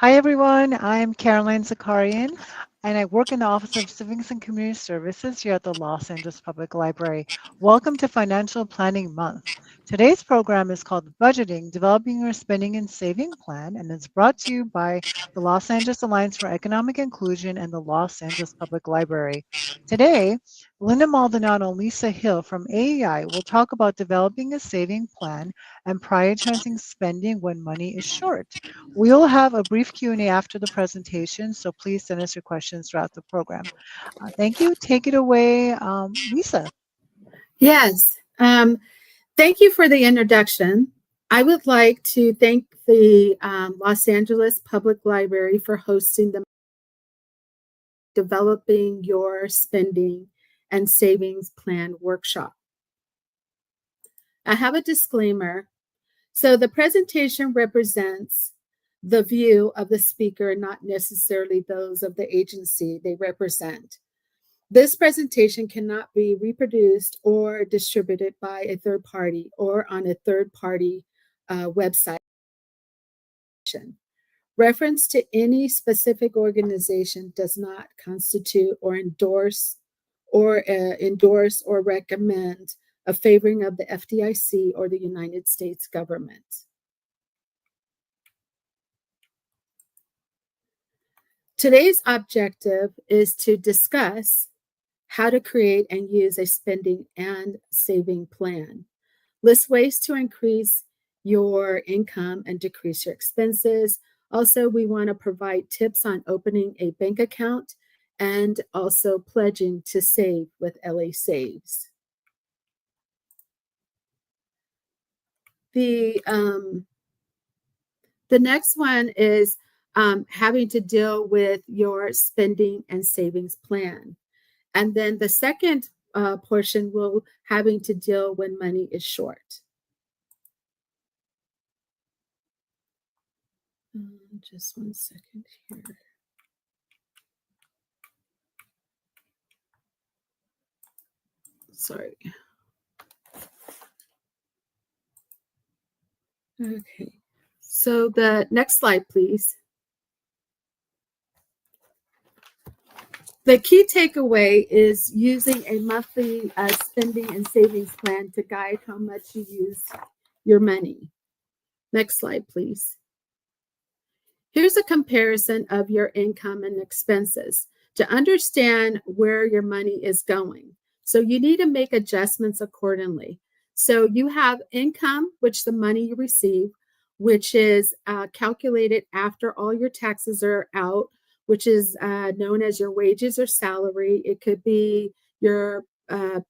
Hi, everyone. I'm Caroline Zakarian, and I work in the Office of Civics and Community Services here at the Los Angeles Public Library. Welcome to Financial Planning Month. Today's program is called Budgeting, Developing Your Spending and Saving Plan, and it's brought to you by the Los Angeles Alliance for Economic Inclusion and the Los Angeles Public Library. Today, Linda Maldonado and Lisa Hill from AEI will talk about developing a saving plan and prioritizing spending when money is short. We'll have a brief Q&A after the presentation, so please send us your questions throughout the program. Thank you. Take it away, Lisa. Yes. Thank you for the introduction. I would like to thank the Los Angeles Public Library for hosting the Developing Your Spending and Savings Plan workshop. I have a disclaimer. So the presentation represents the view of the speaker, not necessarily those of the agency they represent. This presentation cannot be reproduced or distributed by a third party or on a third party website. Reference to any specific organization does not constitute or endorse or recommend a favoring of the FDIC or the United States government. Today's objective is to discuss how to create and use a spending and saving plan. List ways to increase your income and decrease your expenses. Also, we want to provide tips on opening a bank account and also pledging to save with LA Saves. The next one is having to deal with your spending and savings plan. And then the second portion will having to deal when money is short. Just 1 second here. Sorry. Okay. So the next slide, please. The key takeaway is using a monthly spending and savings plan to guide how much you use your money. Next slide, please. Here's a comparison of your income and expenses to understand where your money is going. So you need to make adjustments accordingly. So you have income, which the money you receive, which is calculated after all your taxes are out, which is known as your wages or salary. It could be your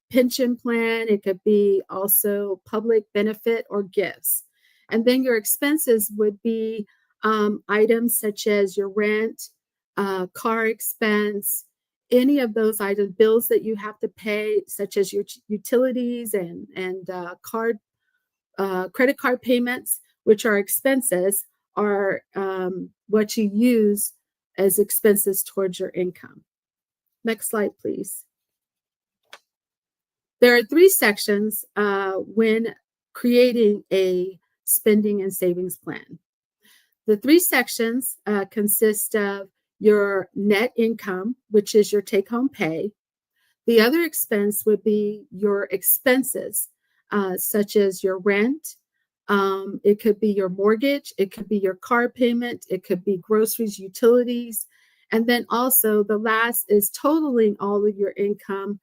pension plan. It could be also public benefit or gifts. And then your expenses would be items such as your rent, car expense, any of those items, bills that you have to pay, such as your utilities and credit card payments, which are expenses, are what you use as expenses towards your income. Next slide, please. There are 3 sections when creating a spending and savings plan. The 3 sections consist of your net income, which is your take-home pay. The other expense would be your expenses, such as your rent. It could be your mortgage. It could be your car payment. It could be groceries, utilities. And then also the last is totaling all of your income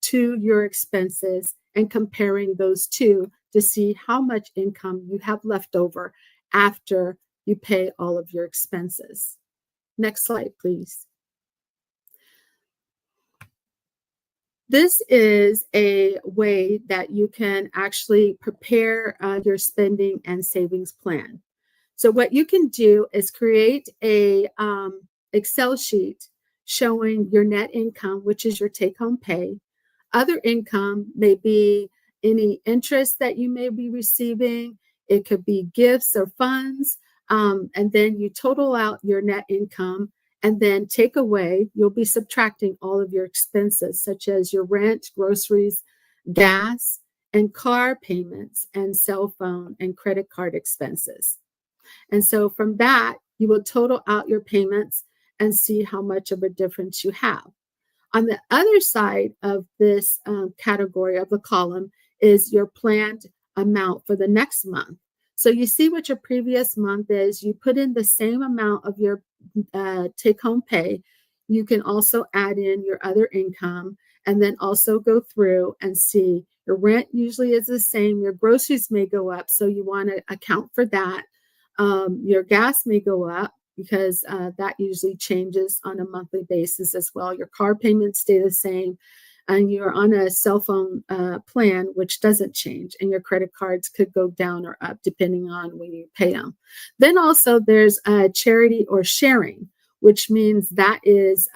to your expenses and comparing those two to see how much income you have left over after you pay all of your expenses. Next slide, please. This is a way that you can actually prepare your spending and savings plan. So what you can do is create a Excel sheet showing your net income, which is your take-home pay. Other income may be any interest that you may be receiving. It could be gifts or funds. And then you total out your net income and then take away, you'll be subtracting all of your expenses, such as your rent, groceries, gas, and car payments, and cell phone and credit card expenses. And so from that, You will total out your payments and see how much of a difference you have. On the other side of this category of the column is your planned amount for the next month. So you see what your previous month is. You put in the same amount of your take-home pay. You can also add in your other income and then also go through and see your rent usually is the same. Your groceries may go up, so you want to account for that. Your gas may go up because that usually changes on a monthly basis as well. Your car payments stay the same, and you're on a cell phone plan, which doesn't change, and your credit cards could go down or up depending on when you pay them. Then also there's charity or sharing, which means that is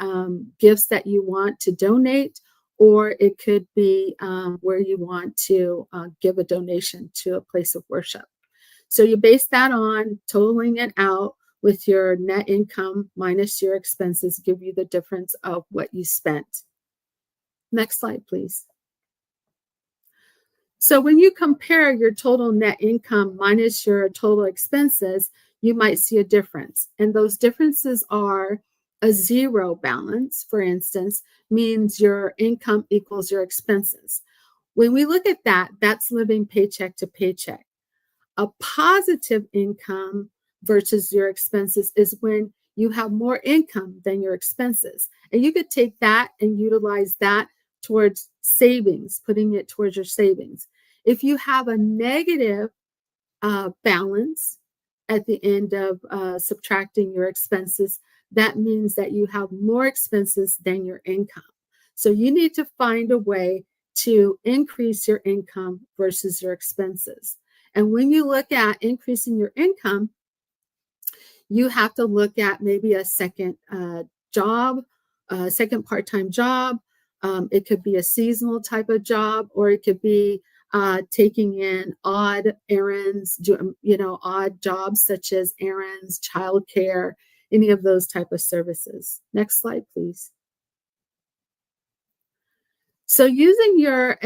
gifts that you want to donate, or it could be where you want to give a donation to a place of worship. So you base that on totaling it out with your net income minus your expenses, give you the difference of what you spent. Next slide, please. So when you compare your total net income minus your total expenses, you might see a difference. And those differences are a zero balance, for instance, means your income equals your expenses. When we look at that, that's living paycheck to paycheck. A positive income versus your expenses is when you have more income than your expenses. And you could take that and utilize that towards savings, putting it towards your savings. If you have a negative balance at the end of subtracting your expenses, that means that you have more expenses than your income. So you need to find a way to increase your income versus your expenses. And when you look at increasing your income, you have to look at maybe a second job, a second part-time job. It could be a seasonal type of job, or it could be taking in odd errands, odd jobs such as errands, childcare, any of those type of services. Next slide, please. So using your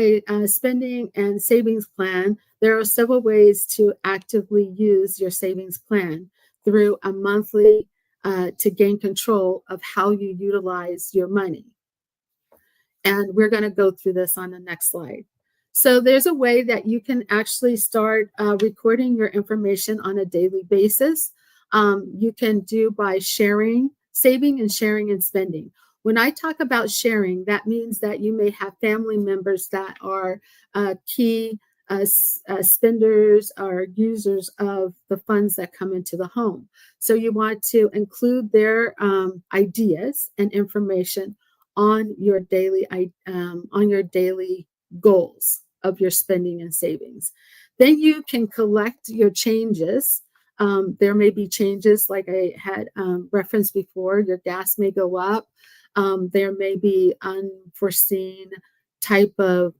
spending and savings plan, there are several ways to actively use your savings plan through a monthly to gain control of how you utilize your money. And we're going to go through this on the next slide. So there's a way that you can actually start recording your information on a daily basis. You can do by sharing, saving and sharing and spending. When I talk about sharing, that means that you may have family members that are key spenders or users of the funds that come into the home. So you want to include their ideas and information on your daily goals of your spending and savings. Then you can collect your changes. There may be changes like I had referenced before. Your gas may go up. There may be unforeseen type of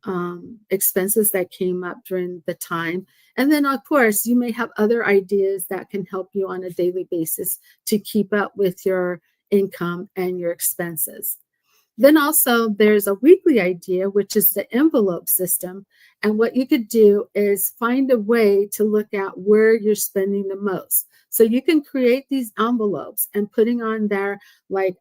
expenses that came up during the time. And then, of course, you may have other ideas that can help you on a daily basis to keep up with your income and your expenses. Then also there's a weekly idea, which is the envelope system. And what you could do is find a way to look at where you're spending the most. So you can create these envelopes and putting on there, like,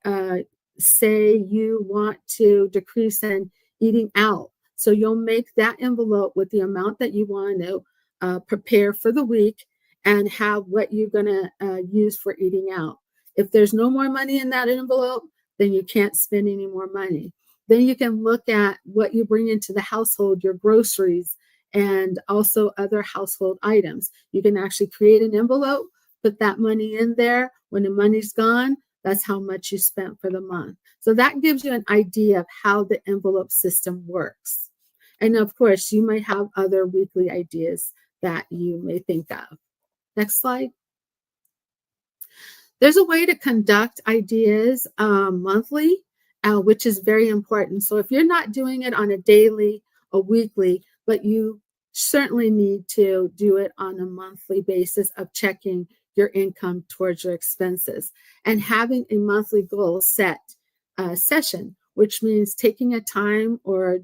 say you want to decrease in eating out. So you'll make that envelope with the amount that you want to prepare for the week and have what you're going to use for eating out. If there's no more money in that envelope, then you can't spend any more money. Then you can look at what you bring into the household, your groceries, and also other household items. You can actually create an envelope, put that money in there. When the money's gone, that's how much you spent for the month. So that gives you an idea of how the envelope system works. And of course, you might have other weekly ideas that you may think of. Next slide. There's a way to conduct ideas monthly, which is very important. So if you're not doing it on a daily or weekly, but you certainly need to do it on a monthly basis of checking your income towards your expenses and having a monthly goal set session, which means taking a time or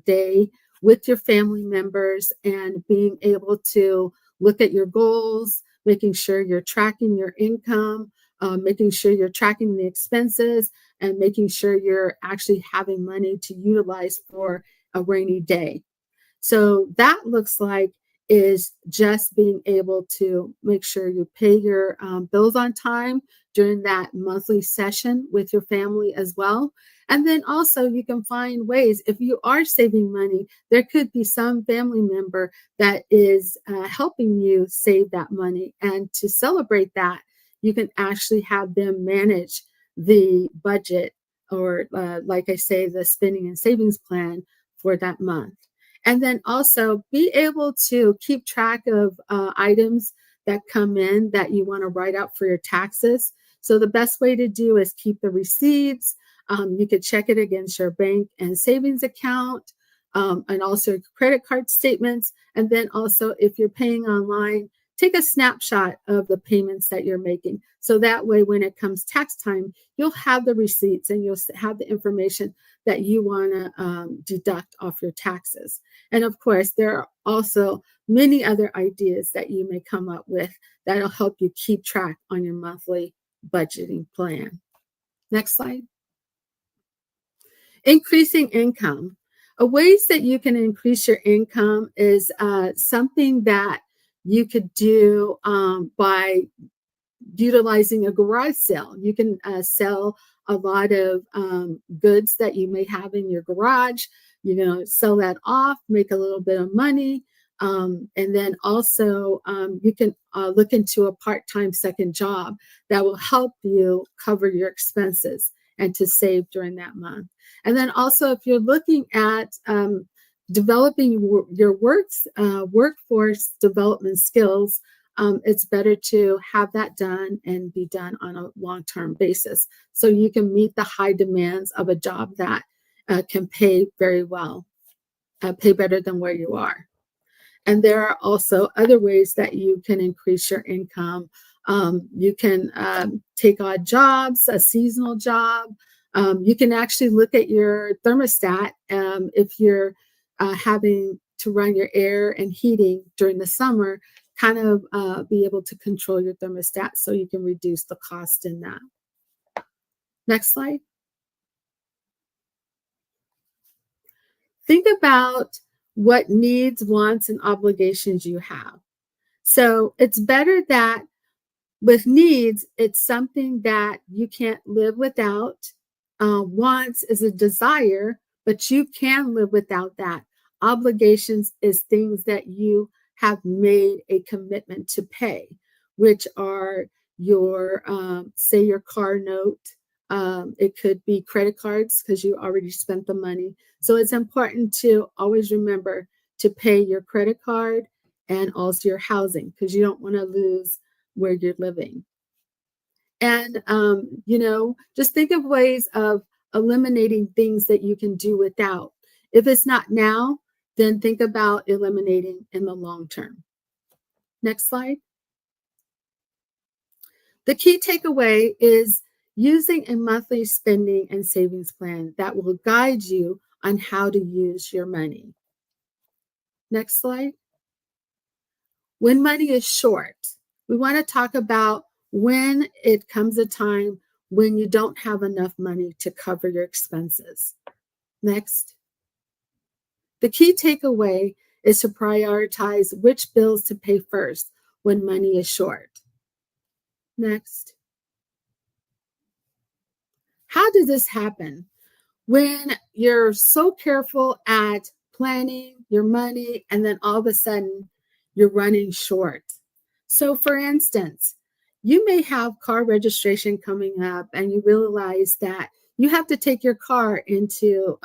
day with your family members and being able to look at your goals, making sure you're tracking your income, making sure you're tracking the expenses, and making sure you're actually having money to utilize for a rainy day. So that looks like is just being able to make sure you pay your bills on time during that monthly session with your family as well. And then also you can find ways, if you are saving money, there could be some family member that is helping you save that money. And to celebrate that, you can actually have them manage the budget or like I say, the spending and savings plan for that month. And then also be able to keep track of items that come in that you want to write out for your taxes. So the best way to do is keep the receipts. You could check it against your bank and savings account, and also credit card statements. And then also if you're paying online, take a snapshot of the payments that you're making. So that way, when it comes tax time, you'll have the receipts and you'll have the information that you want to deduct off your taxes. And of course, there are also many other ideas that you may come up with that'll help you keep track on your monthly budgeting plan. Next slide. Increasing income. Ways that you can increase your income is something that you could do by utilizing a garage sale. You can sell a lot of goods that you may have in your garage, sell that off, make a little bit of money. And then also you can look into a part-time second job that will help you cover your expenses and to save during that month. And then also if you're looking at developing your workforce development skills, it's better to have that done and be done on a long-term basis so you can meet the high demands of a job that can pay very well, pay better than where you are. And there are also other ways that you can increase your income. You can take odd jobs, a seasonal job. You can actually look at your thermostat if you're having to run your air and heating during the summer, kind of be able to control your thermostat so you can reduce the cost in that. Next slide. Think about what needs, wants, and obligations you have. So it's better that with needs, it's something that you can't live without. Wants is a desire, but you can live without that. Obligations is things that you have made a commitment to pay, which are your, say, your car note. It could be credit cards because you already spent the money. So it's important to always remember to pay your credit card and also your housing because you don't want to lose where you're living. And, just think of ways of eliminating things that you can do without. If it's not now, then think about eliminating in the long term. Next slide. The key takeaway is using a monthly spending and savings plan that will guide you on how to use your money. Next slide. When money is short, we want to talk about when it comes a time when you don't have enough money to cover your expenses. Next. The key takeaway is to prioritize which bills to pay first when money is short. Next. How does this happen? When you're so careful at planning your money and then all of a sudden you're running short. So for instance, you may have car registration coming up and you realize that you have to take your car into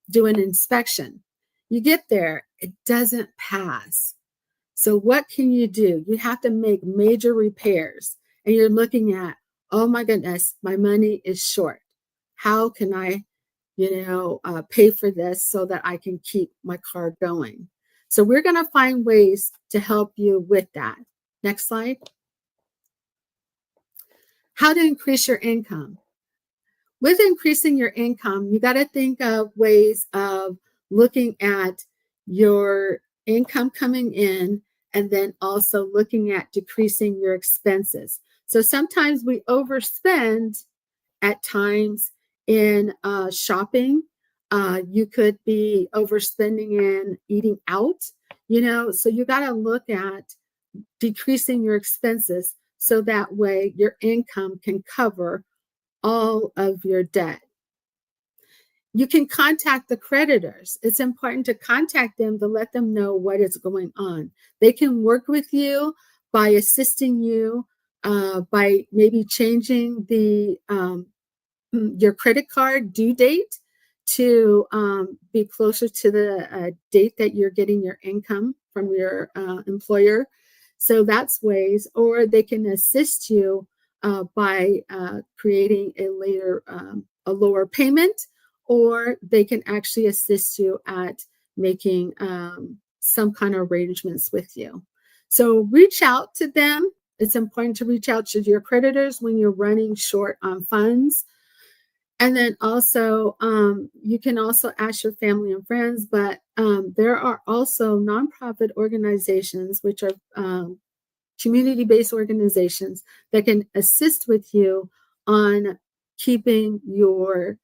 do an inspection. You get there, it doesn't pass. So what can you do? You have to make major repairs and you're looking at, oh my goodness, my money is short. How can I, pay for this so that I can keep my car going? So we're going to find ways to help you with that. Next slide. How to increase your income. With increasing your income, you got to think of ways of looking at your income coming in and then also looking at decreasing your expenses. So sometimes we overspend at times in shopping. You could be overspending in eating out, so you got to look at decreasing your expenses so that way your income can cover all of your debt. You can contact the creditors. It's important to contact them to let them know what is going on. They can work with you by assisting you by maybe changing your credit card due date to be closer to the date that you're getting your income from your employer. So that's ways, or they can assist you by creating a lower payment, or they can actually assist you at making some kind of arrangements with you. So reach out to them. It's important to reach out to your creditors when you're running short on funds. And then also, you can also ask your family and friends, but there are also nonprofit organizations, which are community-based organizations that can assist with you on keeping your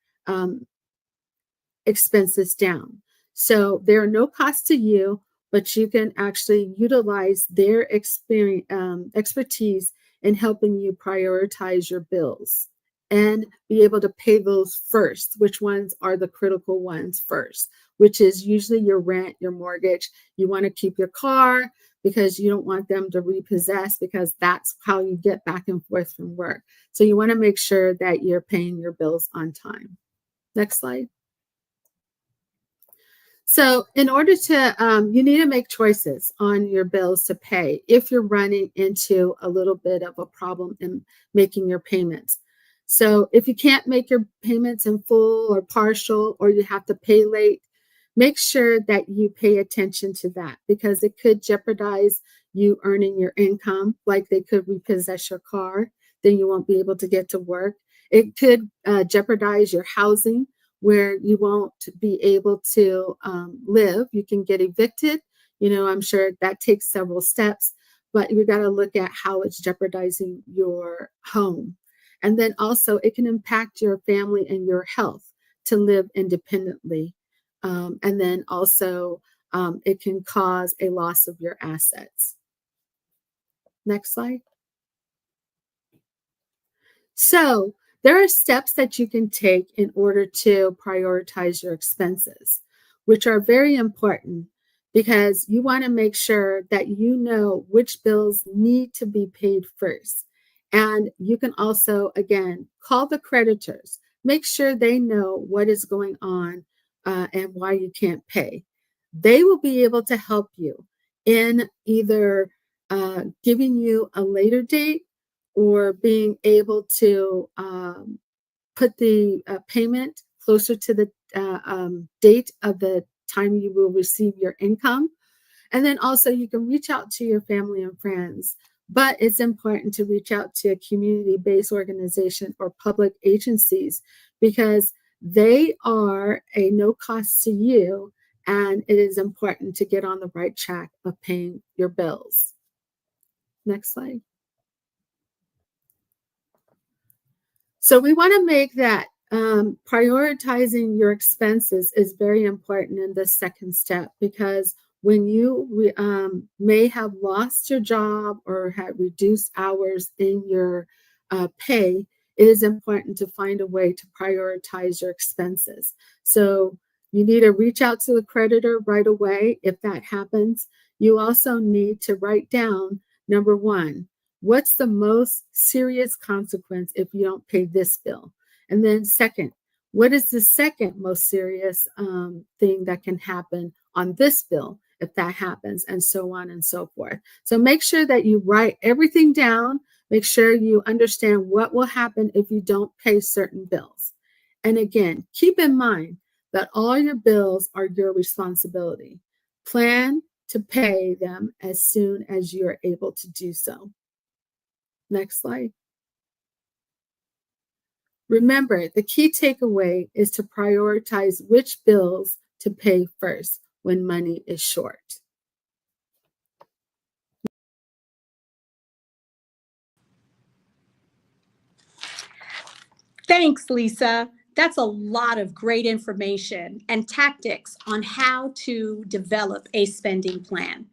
expenses down. So there are no costs to you, but you can actually utilize their expertise in helping you prioritize your bills and be able to pay those first. Which ones are the critical ones first, which is usually your rent, your mortgage. You want to keep your car because you don't want them to repossess, because that's how you get back and forth from work. So you want to make sure that you're paying your bills on time. Next slide. So in order to, you need to make choices on your bills to pay if you're running into a little bit of a problem in making your payments. So if you can't make your payments in full or partial, or you have to pay late, make sure that you pay attention to that, because it could jeopardize you earning your income. Like they could repossess your car, then you won't be able to get to work. It could jeopardize your housing, where you won't be able to live. You can get evicted. I'm sure that takes several steps, but you got to look at how it's jeopardizing your home. And then also it can impact your family and your health to live independently. And then also it can cause a loss of your assets. Next slide. So there are steps that you can take in order to prioritize your expenses, which are very important, because you want to make sure that you know which bills need to be paid first. And you can also, again, call the creditors. Make sure they know what is going on and why you can't pay. They will be able to help you in either giving you a later date, or being able to put the payment closer to the date of the time you will receive your income. And then also you can reach out to your family and friends, but it's important to reach out to a community-based organization or public agencies, because they are a no cost to you, and it is important to get on the right track of paying your bills. Next slide. So we want to make that prioritizing your expenses is very important in this second step, because when you may have lost your job or had reduced hours in your pay, it is important to find a way to prioritize your expenses. So you need to reach out to the creditor right away if that happens. You also need to write down, number one, what's the most serious consequence if you don't pay this bill? And then second, what is the second most serious thing that can happen on this bill if that happens, and so on and so forth. So make sure that you write everything down. Make sure you understand what will happen if you don't pay certain bills. And again, keep in mind that all your bills are your responsibility. Plan to pay them as soon as you're able to do so. Next slide. Remember, the key takeaway is to prioritize which bills to pay first when money is short. Thanks, Lisa. That's a lot of great information and tactics on how to develop a spending plan.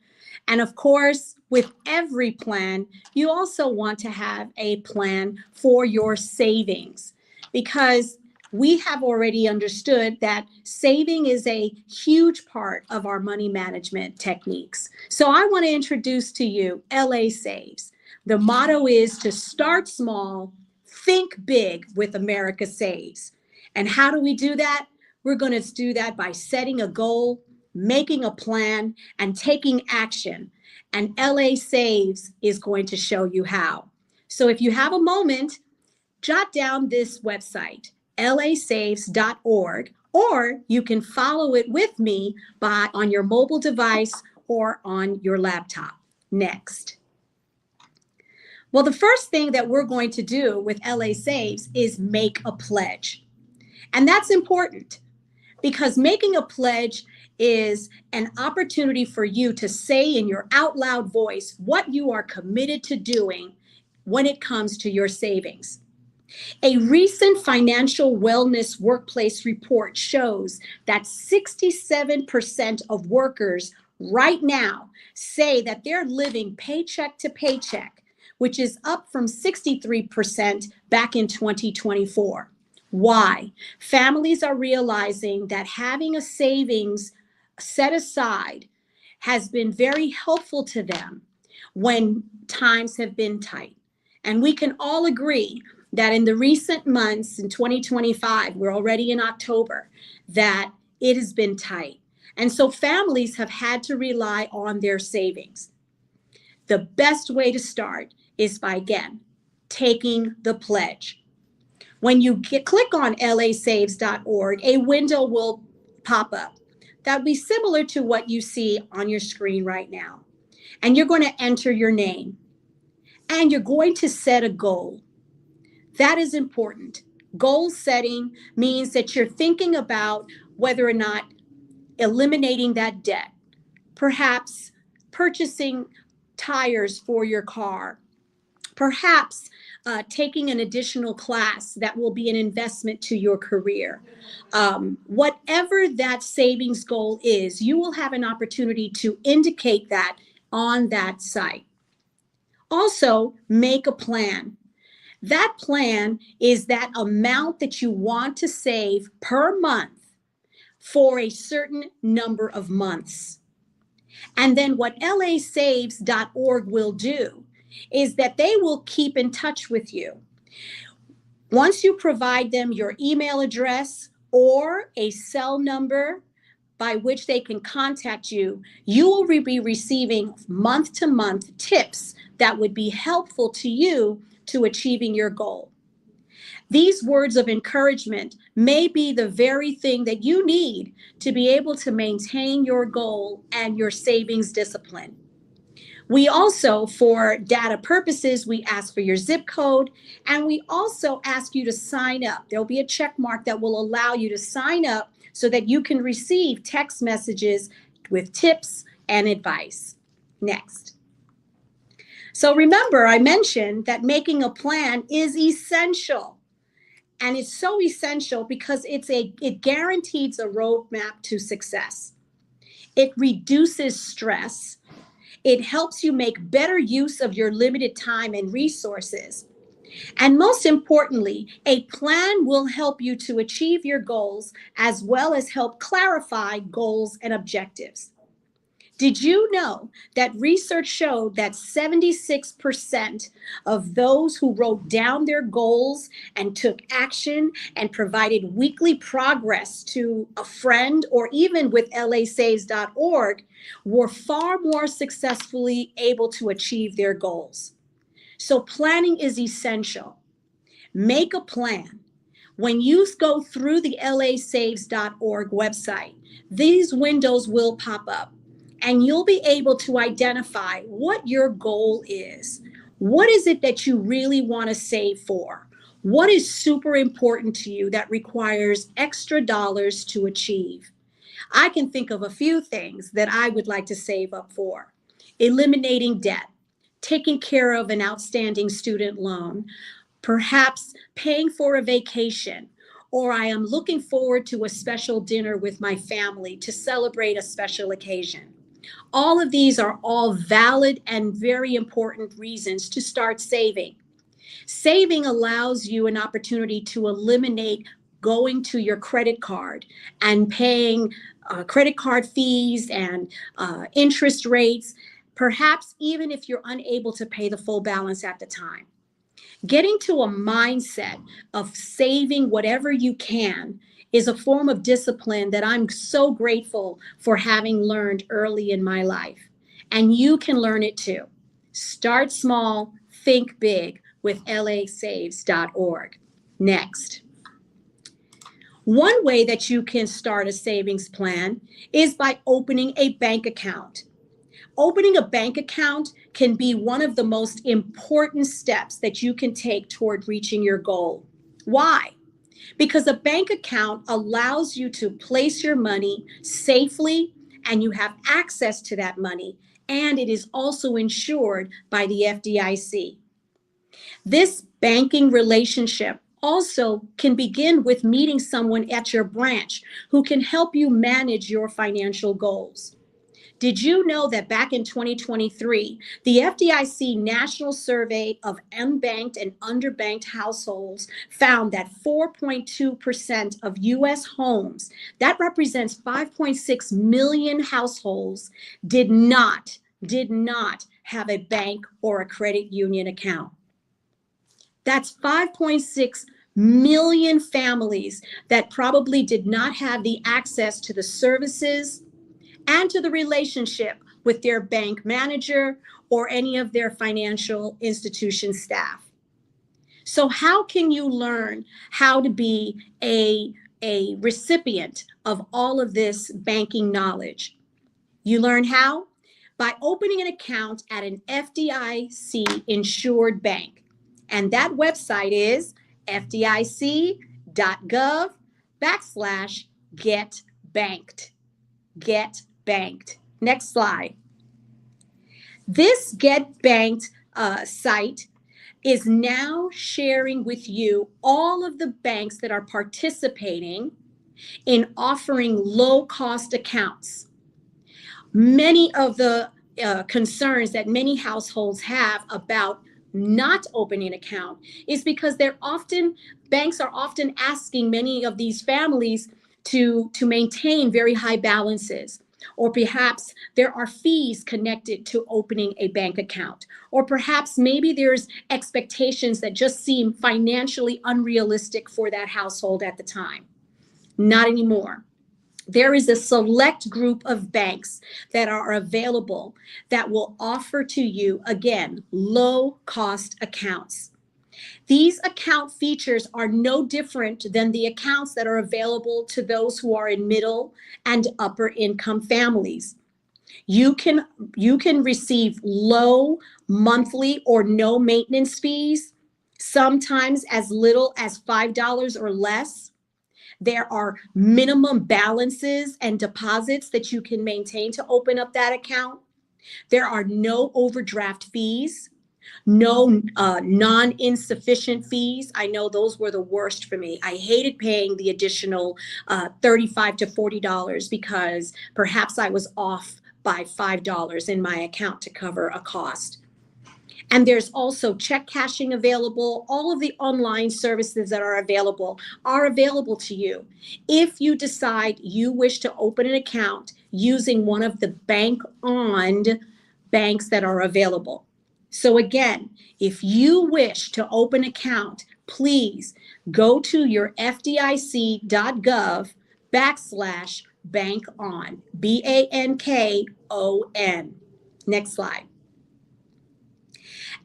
And of course, with every plan, you also want to have a plan for your savings, because we have already understood that saving is a huge part of our money management techniques. So I want to introduce to you LA Saves. The motto is to start small, think big with America Saves. And how do we do that? We're going to do that by setting a goal, making a plan, and taking action. And LA Saves is going to show you how. So if you have a moment, jot down this website, lasaves.org, or you can follow it with me on your mobile device or on your laptop. Next. Well, the first thing that we're going to do with LA Saves is make a pledge. And that's important, because making a pledge is an opportunity for you to say in your out loud voice what you are committed to doing when it comes to your savings. A recent financial wellness workplace report shows that 67% of workers right now say that they're living paycheck to paycheck, which is up from 63% back in 2024. Why? Families are realizing that having a savings set aside has been very helpful to them when times have been tight. And we can all agree that in the recent months, in 2025, we're already in October, that it has been tight. And so families have had to rely on their savings. The best way to start is by, again, taking the pledge. When you click on lasaves.org, a window will pop up that will be similar to what you see on your screen right now. And you're going to enter your name, and you're going to set a goal. That is important. Goal setting means that you're thinking about whether or not eliminating that debt, perhaps purchasing tires for your car, perhaps taking an additional class that will be an investment to your career. Whatever that savings goal is, you will have an opportunity to indicate that on that site. Also, make a plan. That plan is that amount that you want to save per month for a certain number of months. And then what lasaves.org will do is that they will keep in touch with you. Once you provide them your email address or a cell number by which they can contact you, you will be receiving month-to-month tips that would be helpful to you to achieving your goal. These words of encouragement may be the very thing that you need to be able to maintain your goal and your savings discipline. We also, for data purposes, we ask for your zip code, and we also ask you to sign up. There'll be a check mark that will allow you to sign up so that you can receive text messages with tips and advice. Next. So remember, I mentioned that making a plan is essential. And it's so essential because it guarantees a roadmap to success. It reduces stress. It helps you make better use of your limited time and resources. And most importantly, a plan will help you to achieve your goals as well as help clarify goals and objectives. Did you know that research showed that 76% of those who wrote down their goals and took action and provided weekly progress to a friend or even with lasaves.org were far more successfully able to achieve their goals? So planning is essential. Make a plan. When you go through the lasaves.org website, these windows will pop up. And you'll be able to identify what your goal is. What is it that you really want to save for? What is super important to you that requires extra dollars to achieve? I can think of a few things that I would like to save up for. Eliminating debt, taking care of an outstanding student loan, perhaps paying for a vacation, or I am looking forward to a special dinner with my family to celebrate a special occasion. All of these are all valid and very important reasons to start saving. Saving allows you an opportunity to eliminate going to your credit card and paying credit card fees and interest rates, perhaps even if you're unable to pay the full balance at the time. Getting to a mindset of saving whatever you can is a form of discipline that I'm so grateful for having learned early in my life. And you can learn it too. Start small, think big with lasaves.org. Next. One way that you can start a savings plan is by opening a bank account. Opening a bank account can be one of the most important steps that you can take toward reaching your goal. Why? Because a bank account allows you to place your money safely, and you have access to that money, and it is also insured by the FDIC. This banking relationship also can begin with meeting someone at your branch who can help you manage your financial goals. Did you know that back in 2023, the FDIC National Survey of Unbanked and Underbanked Households found that 4.2% of U.S. homes, that represents 5.6 million households, did not have a bank or a credit union account. That's 5.6 million families that probably did not have the access to the services and to the relationship with their bank manager or any of their financial institution staff. So how can you learn how to be a recipient of all of this banking knowledge? You learn how? By opening an account at an FDIC insured bank. And that website is fdic.gov/getbanked. Get banked. Next slide. This Get Banked site is now sharing with you all of the banks that are participating in offering low-cost accounts. Many of the concerns that many households have about not opening an account is because banks are often asking many of these families to maintain very high balances, or perhaps there are fees connected to opening a bank account, or perhaps maybe there's expectations that just seem financially unrealistic for that household at the time. Not anymore. There is a select group of banks that are available that will offer to you, again, low-cost accounts. These account features are no different than the accounts that are available to those who are in middle and upper income families. You can receive low monthly or no maintenance fees, sometimes as little as $5 or less. There are minimum balances and deposits that you can maintain to open up that account. There are no overdraft fees, no non-insufficient fees. I know those were the worst for me. I hated paying the additional $35 to $40 because perhaps I was off by $5 in my account to cover a cost. And there's also check cashing available. All of the online services that are available to you if you decide you wish to open an account using one of the bank-owned banks that are available. So again, if you wish to open an account, please go to your fdic.gov/bankon, BANKON. Next slide.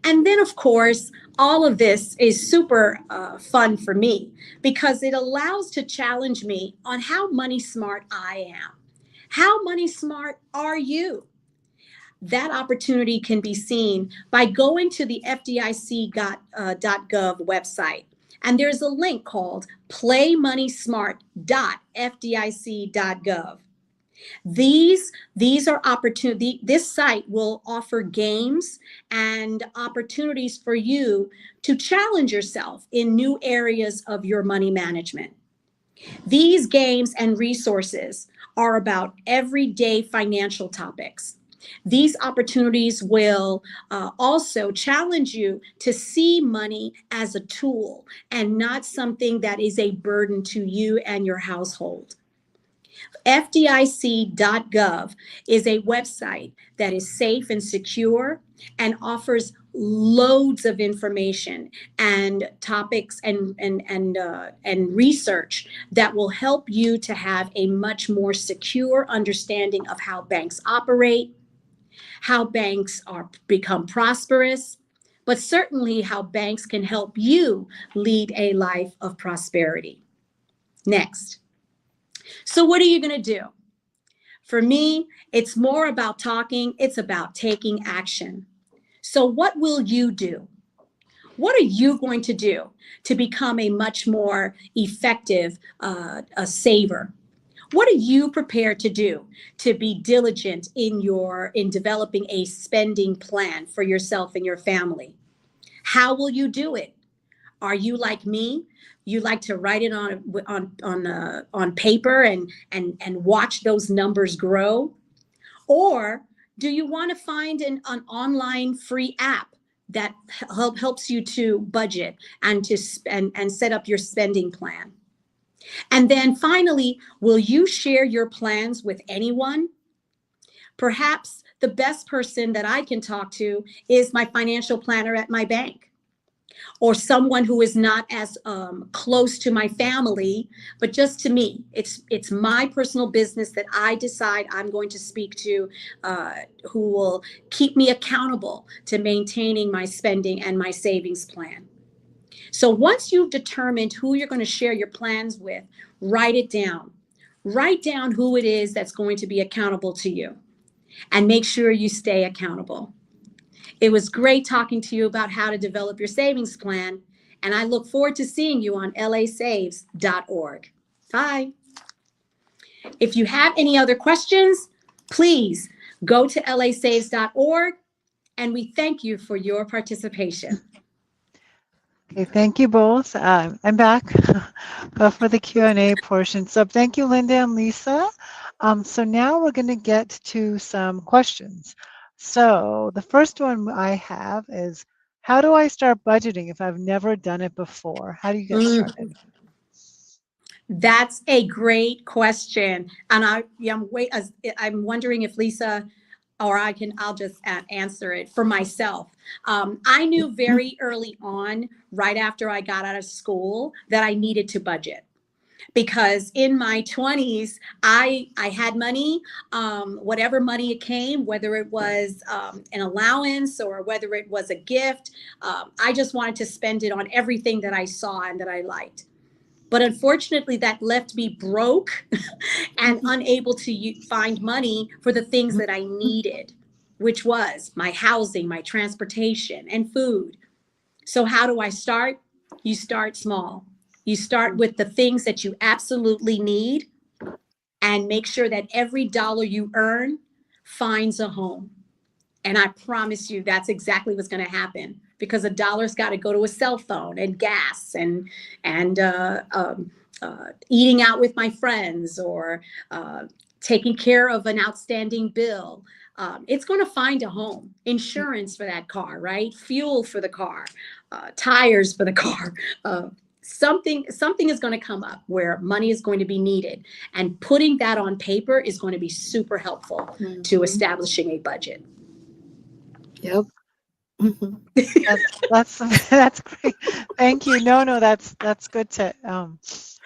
And then, of course, all of this is super fun for me because it allows to challenge me on how money smart I am. How money smart are you? That opportunity can be seen by going to the FDIC.gov website. And there's a link called playmoneysmart.fdic.gov. These are opportunity. This site will offer games and opportunities for you to challenge yourself in new areas of your money management. These games and resources are about everyday financial topics. These opportunities will also challenge you to see money as a tool and not something that is a burden to you and your household. FDIC.gov is a website that is safe and secure and offers loads of information and topics and research that will help you to have a much more secure understanding of how banks operate, how banks are become prosperous, but certainly how banks can help you lead a life of prosperity. Next. So what are you going to do? For me, it's more about talking, it's about taking action. So what will you do? What are you going to do to become a much more effective a saver? What are you prepared to do to be diligent in developing a spending plan for yourself and your family? How will you do it? Are you like me? You like to write it on paper and watch those numbers grow? Or do you want to find an online free app that helps you to budget and to and set up your spending plan? And then finally, will you share your plans with anyone? Perhaps the best person that I can talk to is my financial planner at my bank, or someone who is not as close to my family, but just to me. It's my personal business that I decide I'm going to speak to, who will keep me accountable to maintaining my spending and my savings plan. So once you've determined who you're going to share your plans with, write it down. Write down who it is that's going to be accountable to you, and make sure you stay accountable. It was great talking to you about how to develop your savings plan, and I look forward to seeing you on lasaves.org. Bye. If you have any other questions, please go to lasaves.org, and we thank you for your participation. Okay, thank you both. I'm back for the Q&A portion. So thank you, Linda and Lisa. So now we're going to get to some questions. So the first one I have is, how do I start budgeting if I've never done it before? How do you get started? That's a great question. And I'm wondering if Lisa or I'll just answer it for myself. I knew very early on, right after I got out of school, that I needed to budget. Because in my 20s, I had money, whatever money it came, whether it was an allowance or whether it was a gift, I just wanted to spend it on everything that I saw and that I liked. But unfortunately, that left me broke and unable to find money for the things that I needed, which was my housing, my transportation, and food. So how do I start? You start small. You start with the things that you absolutely need and make sure that every dollar you earn finds a home. And I promise you that's exactly what's going to happen, because a dollar's got to go to a cell phone and gas and eating out with my friends, or taking care of an outstanding bill. It's going to find a home. Insurance for that car, right? Fuel for the car, tires for the car. Something is going to come up where money is going to be needed, and putting that on paper is going to be super helpful to establishing a budget. Yep. That's great. Thank you. No, that's good to.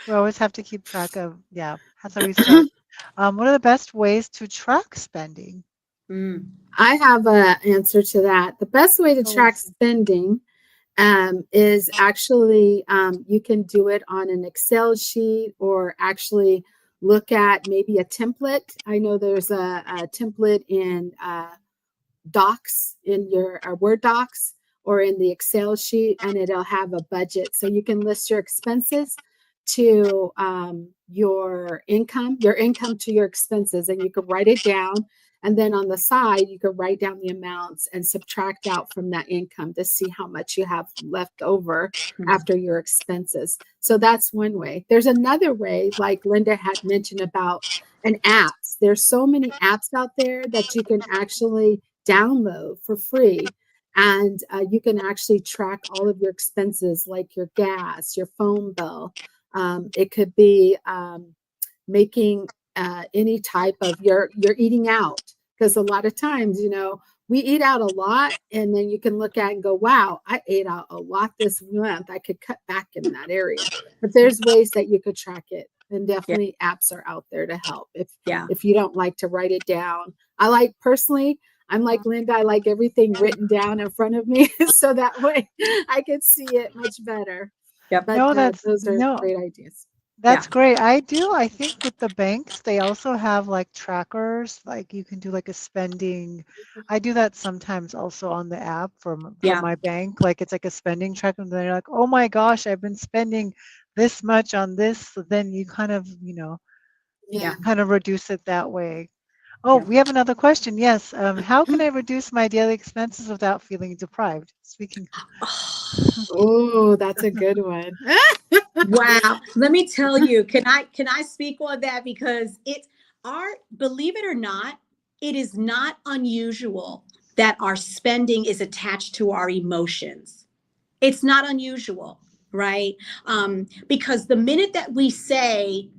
We always have to keep track of. Yeah, that's how we start. What are the best ways to track spending? I have an answer to that. The best way to track spending is actually, you can do it on an Excel sheet, or actually look at maybe a template. I know there's a template in docs, in your Word docs, or in the Excel sheet, and it'll have a budget. So you can list your expenses to your income to your expenses, and you could write it down. And then on the side, you could write down the amounts and subtract out from that income to see how much you have left over after your expenses. So that's one way. There's another way, like Linda had mentioned about an apps. There's so many apps out there that you can actually download for free. And you can actually track all of your expenses, like your gas, your phone bill. It could be making any type of you're eating out, because a lot of times, we eat out a lot, and then you can look at and go, wow, I ate out a lot this month. I could cut back in that area. But there's ways that you could track it, and definitely apps are out there to help if you don't like to write it down. I'm like Linda, I like everything written down in front of me so that way I could see it much better. Yep. But those are great ideas. That's great. I think with the banks, they also have like trackers, like you can do like a spending. I do that sometimes also on the app from my bank. Like it's like a spending tracker, and then you're like, oh my gosh, I've been spending this much on this. So then you kind of, kind of reduce it that way. Oh, we have another question. Yes. How can I reduce my daily expenses without feeling deprived? Speaking. Oh, that's a good one. Wow. Let me tell you, can I speak on that? Because believe it or not, it is not unusual that our spending is attached to our emotions. It's not unusual, right? Because the minute that we say,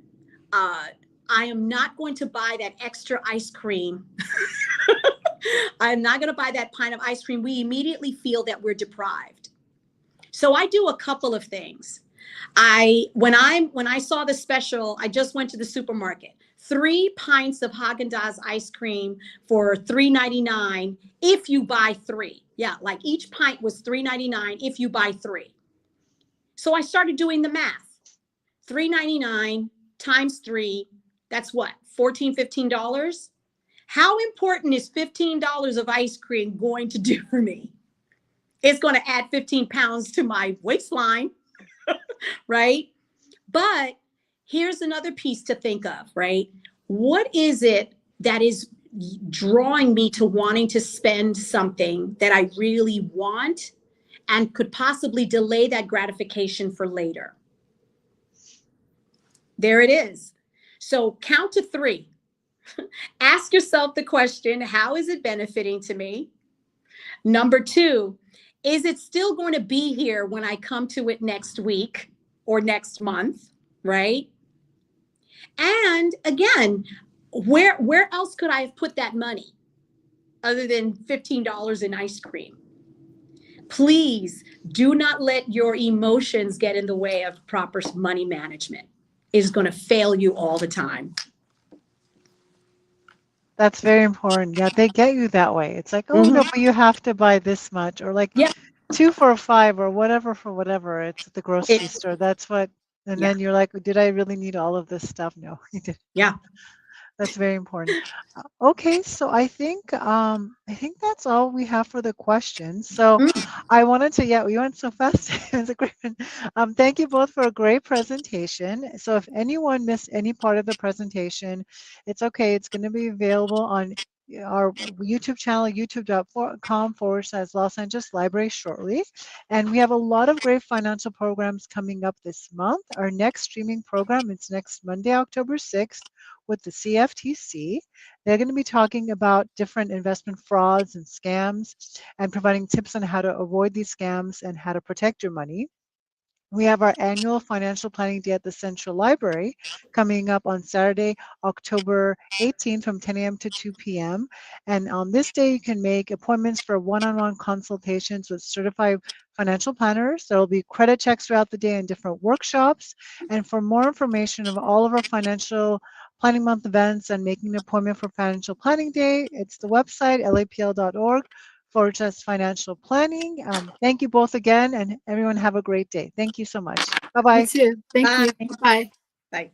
I am not going to buy that extra ice cream. I'm not going to buy that pint of ice cream. We immediately feel that we're deprived. So I do a couple of things. When I saw the special, I just went to the supermarket. 3 pints of Haagen-Dazs ice cream for $3.99 if you buy 3. Yeah, like each pint was $3.99 if you buy 3. So I started doing the math. $3.99 times 3. That's what, $14, $15? How important is $15 of ice cream going to do for me? It's going to add 15 pounds to my waistline, right? But here's another piece to think of, right? What is it that is drawing me to wanting to spend something that I really want and could possibly delay that gratification for later? There it is. So count to 3. Ask yourself the question, how is it benefiting to me? Number 2, is it still going to be here when I come to it next week or next month, right? And again, where else could I have put that money other than $15 in ice cream? Please do not let your emotions get in the way of proper money management. It is going to fail you all the time. That's very important. Yeah, they get you that way. It's like, oh no, but you have to buy this much, or like 2 for $5 or whatever for whatever. It's at the grocery store. That's what. And then you're like, did I really need all of this stuff? No, you didn't. Yeah. That's very important. Okay, so I think that's all we have for the questions. So I wanted to, we went so fast. It was a great one. Thank you both for a great presentation. So if anyone missed any part of the presentation, it's okay. It's going to be available on our YouTube channel, youtube.com/Los Angeles Library shortly. And we have a lot of great financial programs coming up this month. Our next streaming program is next Monday, October 6th with the CFTC. They're going to be talking about different investment frauds and scams and providing tips on how to avoid these scams and how to protect your money. We have our annual financial planning day at the Central Library coming up on Saturday, October 18th from 10 a.m. to 2 p.m. And on this day, you can make appointments for one-on-one consultations with certified financial planners. There will be credit checks throughout the day and different workshops. And for more information of all of our financial planning month events and making an appointment for Financial Planning Day, it's the website, lapl.org/financial planning. Thank you both again, and everyone have a great day. Thank you so much. Bye-bye. You too. Thank you. Bye. Bye.